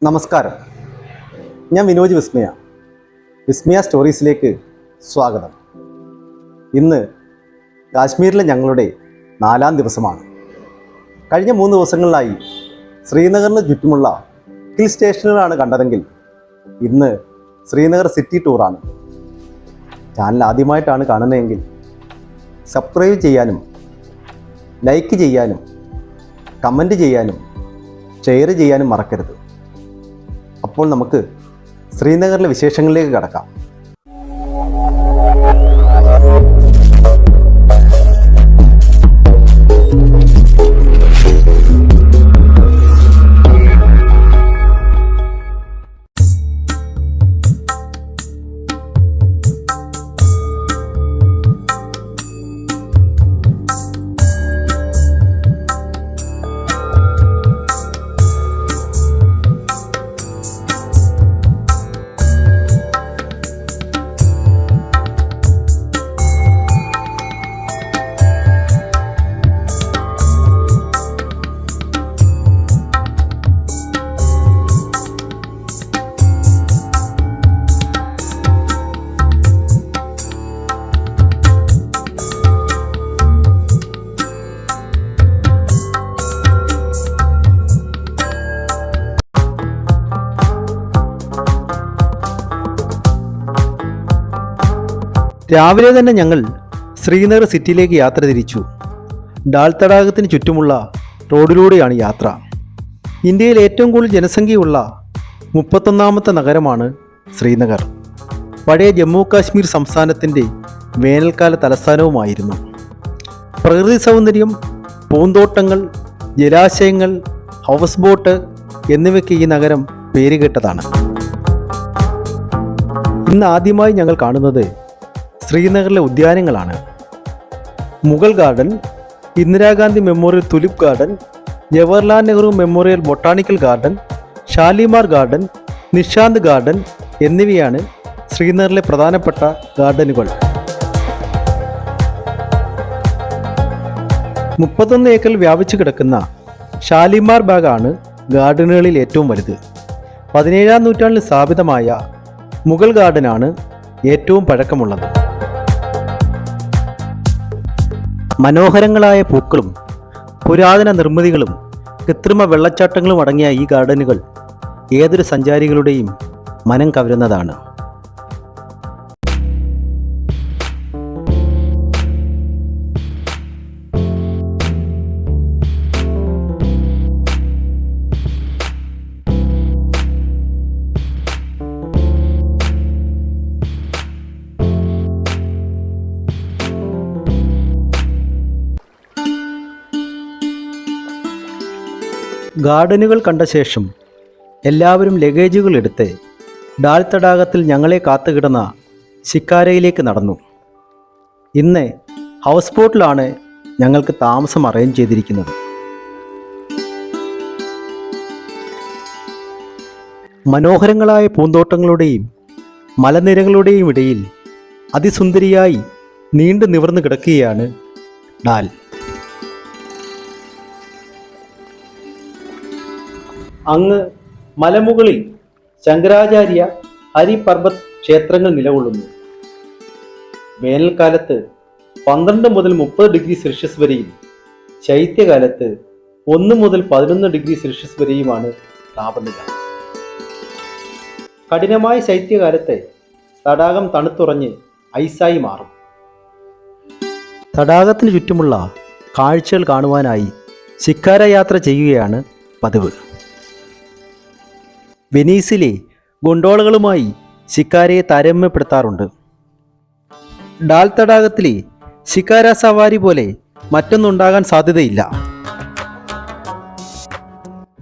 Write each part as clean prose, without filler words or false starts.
നമസ്കാരം, ഞാൻ വിനോജ് വിസ്മയ സ്റ്റോറീസിലേക്ക് സ്വാഗതം. ഇന്ന് കാശ്മീരിലെ ഞങ്ങളുടെ 4ാം ദിവസമാണ്. കഴിഞ്ഞ 3 ദിവസങ്ങളിലായി ശ്രീനഗറിന് ചുറ്റുമുള്ള ഹിൽ സ്റ്റേഷനുകളാണ് കണ്ടതെങ്കിൽ ഇന്ന് ശ്രീനഗർ സിറ്റി ടൂറാണ്. ചാനൽ ആദ്യമായിട്ടാണ് കാണുന്നതെങ്കിൽ സബ്സ്ക്രൈബ് ചെയ്യാനും ലൈക്ക് ചെയ്യാനും കമൻറ്റ് ചെയ്യാനും ഷെയർ ചെയ്യാനും മറക്കരുത്. അപ്പോൾ നമുക്ക് ശ്രീനഗറിലെ വിശേഷങ്ങളിലേക്ക് കടക്കാം. രാവിലെ തന്നെ ഞങ്ങൾ ശ്രീനഗർ സിറ്റിയിലേക്ക് യാത്ര തിരിച്ചു. ഡാൽ തടാകത്തിന് ചുറ്റുമുള്ള റോഡിലൂടെയാണ് യാത്ര. ഇന്ത്യയിൽ ഏറ്റവും കൂടുതൽ ജനസംഖ്യയുള്ള 31ാമത്തെ നഗരമാണ് ശ്രീനഗർ. പഴയ ജമ്മു കാശ്മീർ സംസ്ഥാനത്തിൻ്റെ വേനൽക്കാല തലസ്ഥാനവുമായിരുന്നു. പ്രകൃതി സൗന്ദര്യം, പൂന്തോട്ടങ്ങൾ, ജലാശയങ്ങൾ, ഹൗസ് ബോട്ട് എന്നിവയ്ക്ക് ഈ നഗരം പേരുകേട്ടതാണ്. ഇന്ന് ആദ്യമായി ഞങ്ങൾ കാണുന്നത് ശ്രീനഗറിലെ ഉദ്യാനങ്ങളാണ്. Mughal garden, Indira Gandhi memorial tulip garden, Jawaharlal Nehru memorial botanical garden, Shalimar garden, Nishant garden എന്നിവയാണ് ശ്രീനഗറിലെ പ്രധാനപ്പെട്ട ഗാർഡനുകൾ. 31 ഏക്കറിൽ വ്യാപിച്ചു കിടക്കുന്ന ഷാലിമാർ ബാഗാണ് ഗാർഡനുകളിൽ ഏറ്റവും വലുത്. 17ാം നൂറ്റാണ്ടിൽ സ്ഥാപിതമായ മുഗൾ ഗാർഡനാണ് ഏറ്റവും പഴക്കമുള്ളത്. മനോഹരങ്ങളായ പൂക്കളും പുരാതന നിർമ്മിതികളും കൃത്രിമ വെള്ളച്ചാട്ടങ്ങളും അടങ്ങിയ ഈ ഗാർഡനുകൾ ഏതൊരു സഞ്ചാരികളുടെയും മനം കവരുന്നതാണ്. ഗാർഡനുകൾ കണ്ട ശേഷം എല്ലാവരും ലഗേജുകൾ എടുത്ത് ഡാൽ തടാകത്തിൽ ഞങ്ങളെ കാത്തുകിടന്ന ശിക്കാരയിലേക്ക് നടന്നു. ഇന്ന് ഹൗസ് ബോട്ടിലാണ് ഞങ്ങൾക്ക് താമസം അറേഞ്ച് ചെയ്തിരിക്കുന്നത്. മനോഹരങ്ങളായ പൂന്തോട്ടങ്ങളുടെയും മലനിരകളുടെയും ഇടയിൽ അതിസുന്ദരിയായി നീണ്ടു നിവർന്നു കിടക്കുകയാണ് ഡാൽ. അങ്ങ് മലമുകളിൽ ശങ്കരാചാര്യ ഹരിപർബത് ക്ഷേത്രങ്ങൾ നിലകൊള്ളുന്നു. വേനൽക്കാലത്ത് 12 മുതൽ 30 ഡിഗ്രി സെൽഷ്യസ് വരെയും ശൈത്യകാലത്ത് 1 മുതൽ 11 ഡിഗ്രി സെൽഷ്യസ് വരെയുമാണ് താപനില. കഠിനമായ ശൈത്യകാലത്ത് തടാകം തണുത്തുറഞ്ഞ് ഐസായി മാറും. തടാകത്തിന് ചുറ്റുമുള്ള കാഴ്ചകൾ കാണുവാനായി ശിക്കാര യാത്ര ചെയ്യുകയാണ് പതിവ്. വെനീസിലെ ഗൊണ്ടോളകളുമായി ശിക്കാരയെ താരതമ്യപ്പെടുത്താറുണ്ട്. ഡാൽ തടാകത്തിലെ ശിക്കാര സവാരി പോലെ മറ്റൊന്നുണ്ടാകാൻ സാധ്യതയില്ല.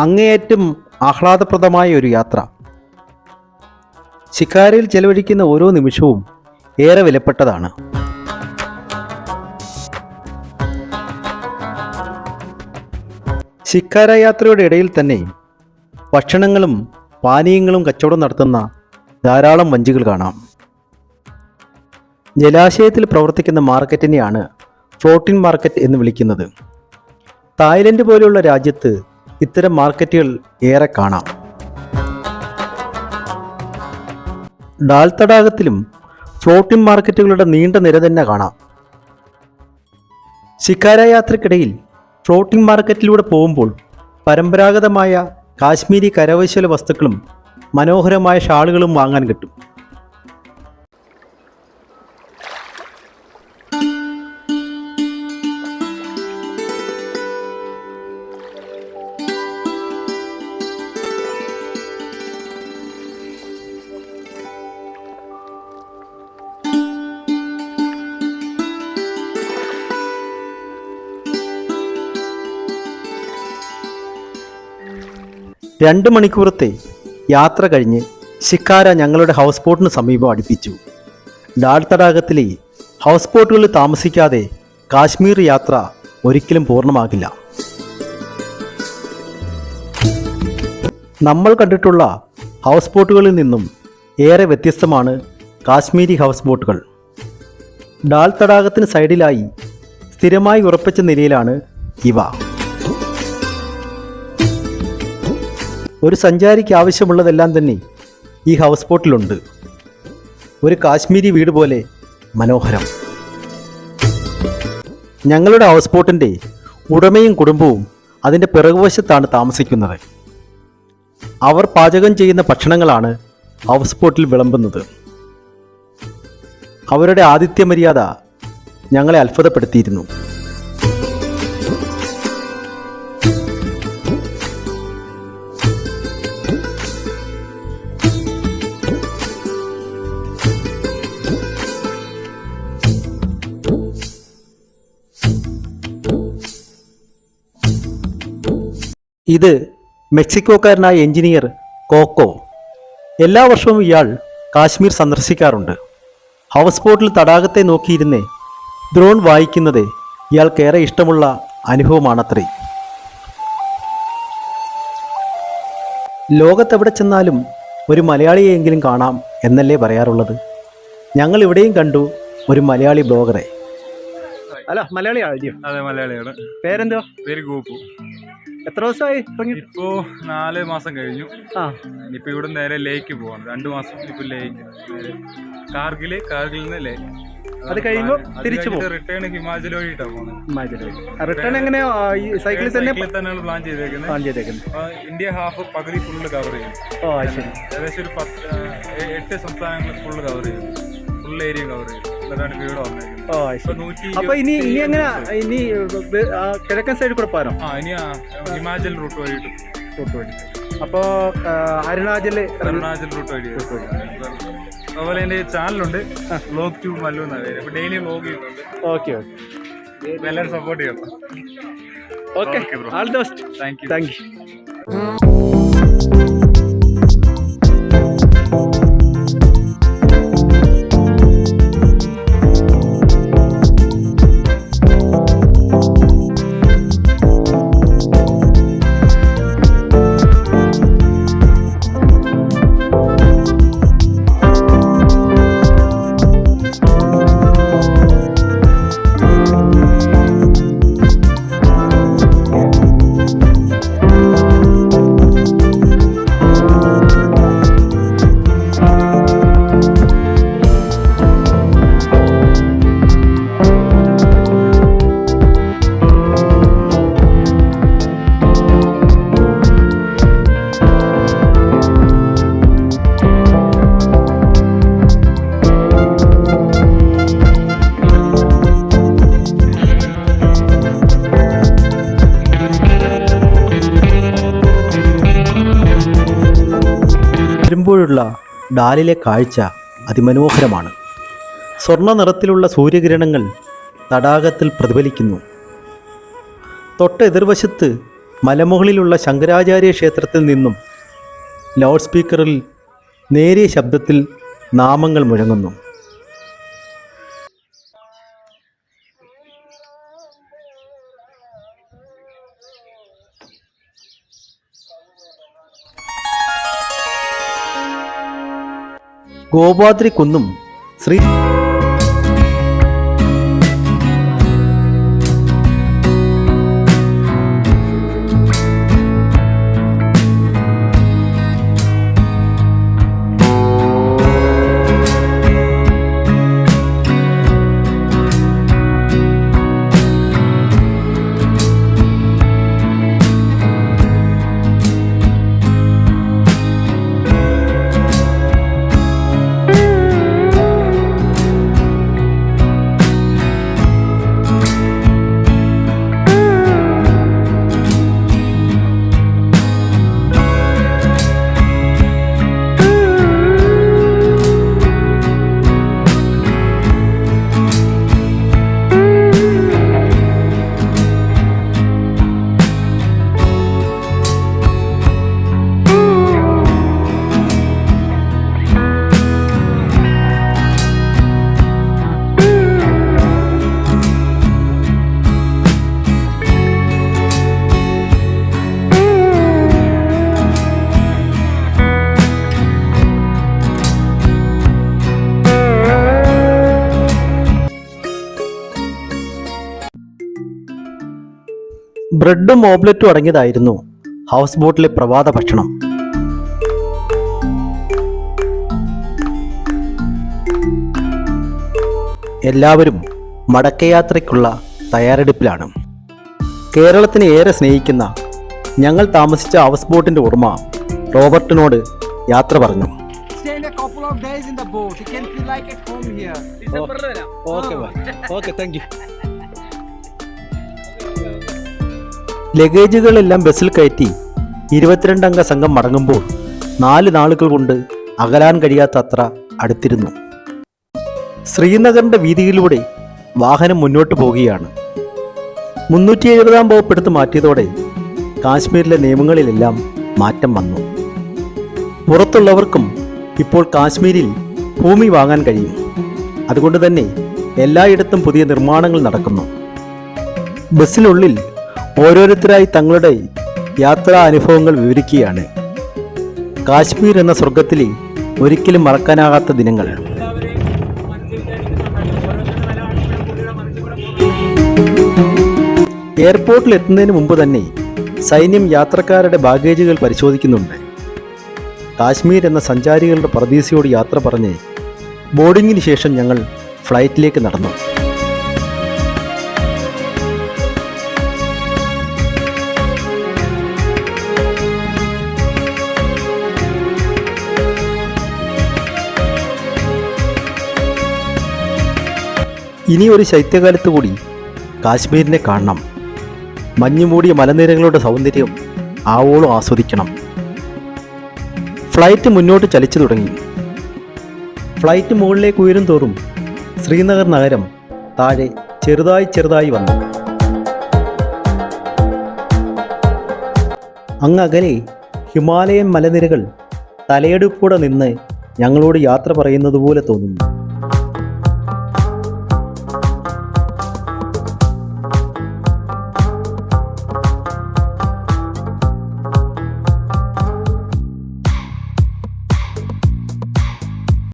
അങ്ങേയറ്റം ആഹ്ലാദപ്രദമായ ഒരു യാത്ര. ശിക്കാരയിൽ ചെലവഴിക്കുന്ന ഓരോ നിമിഷവും ഏറെ വിലപ്പെട്ടതാണ്. ശിക്കാര യാത്രയുടെ ഇടയിൽ തന്നെ ഭക്ഷണങ്ങളും പാനീയങ്ങളും കച്ചവടം നടത്തുന്ന ധാരാളം വഞ്ചികൾ കാണാം. ജലാശയത്തിൽ പ്രവർത്തിക്കുന്ന മാർക്കറ്റിനെയാണ് ഫ്ലോട്ടിംഗ് മാർക്കറ്റ് എന്ന് വിളിക്കുന്നത്. തായ്ലൻഡ് പോലെയുള്ള രാജ്യത്ത് ഇത്തരം മാർക്കറ്റുകൾ ഏറെ കാണാം. ഡാൽ തടാകത്തിലും ഫ്ലോട്ടിംഗ് മാർക്കറ്റുകളുടെ നീണ്ട നിര തന്നെ കാണാം. ശിക്കാര യാത്രക്കിടയിൽ ഫ്ലോട്ടിംഗ് മാർക്കറ്റിലൂടെ പോകുമ്പോൾ പരമ്പരാഗതമായ കാശ്മീരി കരകൗശല വസ്തുക്കളും മനോഹരമായ ഷാളുകളും വാങ്ങാൻ കിട്ടും. രണ്ട് മണിക്കൂറത്തെ യാത്ര കഴിഞ്ഞ് ശിക്കാര ഞങ്ങളുടെ ഹൗസ് ബോട്ടിന് സമീപം അടുപ്പിച്ചു. ഡാൽ തടാകത്തിലെ ഹൗസ് ബോട്ടുകളിൽ താമസിക്കാതെ കാശ്മീർ യാത്ര ഒരിക്കലും പൂർണ്ണമാകില്ല. നമ്മൾ കണ്ടിട്ടുള്ള ഹൗസ് ബോട്ടുകളിൽ നിന്നും ഏറെ വ്യത്യസ്തമാണ് കാശ്മീരി ഹൗസ് ബോട്ടുകൾ. ഡാൽ തടാകത്തിന് സൈഡിലായി സ്ഥിരമായി ഉറപ്പിച്ച നിലയിലാണ് ഇവ. ഒരു സഞ്ചാരിക്ക് ആവശ്യമുള്ളതെല്ലാം തന്നെ ഈ ഹൗസ് ബോട്ടിലുണ്ട്. ഒരു കാശ്മീരി വീട് പോലെ മനോഹരം. ഞങ്ങളുടെ ഹൗസ് ബോട്ടിൻ്റെ ഉടമയും കുടുംബവും അതിൻ്റെ പിറകുവശത്താണ് താമസിക്കുന്നത്. അവർ പാചകം ചെയ്യുന്ന ഭക്ഷണങ്ങളാണ് ഹൗസ് ബോട്ടിൽ വിളമ്പുന്നത്. അവരുടെ ആതിഥ്യ മര്യാദ ഞങ്ങളെ അത്ഭുതപ്പെടുത്തിയിരുന്നു. ഇത് മെക്സിക്കോക്കാരനായ എഞ്ചിനീയർ കോക്കോ. എല്ലാ വർഷവും ഇയാൾ കാശ്മീർ സന്ദർശിക്കാറുണ്ട്. ഹൗസ് ബോട്ടിൽ തടാകത്തെ നോക്കിയിരുന്ന് ഡ്രോൺ വായിക്കുന്നത് ഇയാൾക്കേറെ ഇഷ്ടമുള്ള അനുഭവമാണത്രേ. ലോകത്തെവിടെ ചെന്നാലും ഒരു മലയാളിയെയെങ്കിലും കാണാം എന്നല്ലേ പറയാറുള്ളത്. ഞങ്ങൾ ഇവിടെയും കണ്ടു ഒരു മലയാളി ബ്ലോഗറെ. അല്ല, മലയാളിയാണോ? അതെ, മലയാളിയാണ്. പേരെന്തോ? പേര് ഗോപു. എത്ര ദിവസമായി? ഇപ്പോ 4 മാസം കഴിഞ്ഞു. ഇപ്പൊ ഇവിടെ നേരെ ലേക്ക് പോവാണ്. 2 മാസം ഇപ്പൊ ലേക്ക് കാർഗിലിൽ നിന്ന് ലേക്ക്. അത് കഴിയുമ്പോ തിരിച്ചു പോകും. റിട്ടേൺ ഹിമാചൽ വഴിയിട്ടാ പോകുന്നത്. റിട്ടേൺ എങ്ങനെയാ? സൈക്കിളിൽ തന്നെയാണ് പ്ലാൻ ചെയ്തേക്കുന്നത്. ഇന്ത്യ ഹാഫ് പകുതി ഫുള്ള് കവർ ചെയ്യും. ഏകദേശം ഒരു 8 സംസ്ഥാനങ്ങൾ ഫുള്ള് കവർ ചെയ്യും. ഫുൾ ഏരിയ കവർ ചെയ്യും. അപ്പൊ ഇനി എങ്ങനെ? ഇനി കിഴക്കൻ സൈഡിൽ കൂടെ പോകാനോ? ഇനി ഹിമാചൽ റൂട്ട് വഴി. അപ്പോ അരുണാചൽ റൂട്ട് വഴി. അതുപോലെ എന്റെ ചാനലുണ്ട്, വ്ലോഗ് ട്യൂബ് മല്ലു എന്നാ പേര്. അപ്പൊ ഡെയിലി വ്ലോഗ് ചെയ്യുന്നുണ്ട്. ഓക്കെ, എല്ലാവരും സപ്പോർട്ട് ചെയ്യണം. Okay, all the best. Thank you. വരുമ്പോഴുള്ള ഡാലിലെ കാഴ്ച അതിമനോഹരമാണ്. സ്വർണ്ണ നിറത്തിലുള്ള സൂര്യകിരണങ്ങൾ തടാകത്തിൽ പ്രതിഫലിക്കുന്നു. തൊട്ട് എതിർവശത്ത് മലമുകളിലുള്ള ശങ്കരാചാര്യ ക്ഷേത്രത്തിൽ നിന്നും ലൗഡ് സ്പീക്കറിൽ നേരിയ ശബ്ദത്തിൽ നാമങ്ങൾ മുഴങ്ങുന്നു. ഗോപാദ്രി കുന്നും ശ്രീ ബ്രെഡും ഓംലെറ്റും അടങ്ങിയതായിരുന്നു ഹൗസ് ബോട്ടിലെ പ്രഭാത ഭക്ഷണം. എല്ലാവരും മടക്കയാത്രയ്ക്കുള്ള തയ്യാറെടുപ്പിലാണ്. കേരളത്തിനെ ഏറെ സ്നേഹിക്കുന്ന ഞങ്ങൾ താമസിച്ച ഹൗസ് ബോട്ടിന്റെ ഉടമ റോബർട്ടിനോട് യാത്ര പറഞ്ഞു. ലഗേജുകളെല്ലാം ബസ്സിൽ കയറ്റി 22 അംഗ സംഘം മടങ്ങുമ്പോൾ 4 നാളുകൾ കൊണ്ട് അകലാൻ കഴിയാത്ത അത്ര അടുത്തിരുന്നു. ശ്രീനഗറിന്റെ വീതിയിലൂടെ വാഹനം മുന്നോട്ട് പോവുകയാണ്. 370-ാം വകുപ്പ് എടുത്ത് മാറ്റിയതോടെ കാശ്മീരിലെ നിയമങ്ങളിലെല്ലാം മാറ്റം വന്നു. പുറത്തുള്ളവർക്കും ഇപ്പോൾ കാശ്മീരിൽ ഭൂമി വാങ്ങാൻ കഴിയും. അതുകൊണ്ട് തന്നെ എല്ലായിടത്തും പുതിയ നിർമ്മാണങ്ങൾ നടക്കുന്നു. ബസ്സിനുള്ളിൽ ഓരോരുത്തരായി തങ്ങളുടെ യാത്രാ അനുഭവങ്ങൾ വിവരിക്കുകയാണ്. കാശ്മീർ എന്ന സ്വർഗത്തിലെ ഒരിക്കലും മറക്കാനാകാത്ത ദിനങ്ങൾ. എയർപോർട്ടിൽ എത്തുന്നതിന് മുമ്പ് തന്നെ സൈന്യം യാത്രക്കാരുടെ ബാഗേജുകൾ പരിശോധിക്കുന്നുണ്ട്. കാശ്മീർ എന്ന സഞ്ചാരികളുടെ പറുദീസയോട് യാത്ര പറഞ്ഞ് ബോർഡിങ്ങിന് ശേഷം ഞങ്ങൾ ഫ്ലൈറ്റിലേക്ക് നടന്നു. ഇനി ഒരു ശൈത്യകാലത്ത് കൂടി കാശ്മീരിനെ കാണണം. മഞ്ഞുമൂടിയ മലനിരകളുടെ സൗന്ദര്യം ആവോളം ആസ്വദിക്കണം. ഫ്ലൈറ്റ് മുന്നോട്ട് ചലിച്ചു തുടങ്ങി. ഫ്ലൈറ്റ് മുകളിലേക്ക് ഉയരും തോറും ശ്രീനഗർ നഗരം താഴെ ചെറുതായി വന്നു. അങ്ങകലെ ഹിമാലയൻ മലനിരകൾ തലയെടുപ്പോടെ നിന്ന് ഞങ്ങളോട് യാത്ര പറയുന്നത് പോലെ തോന്നുന്നു.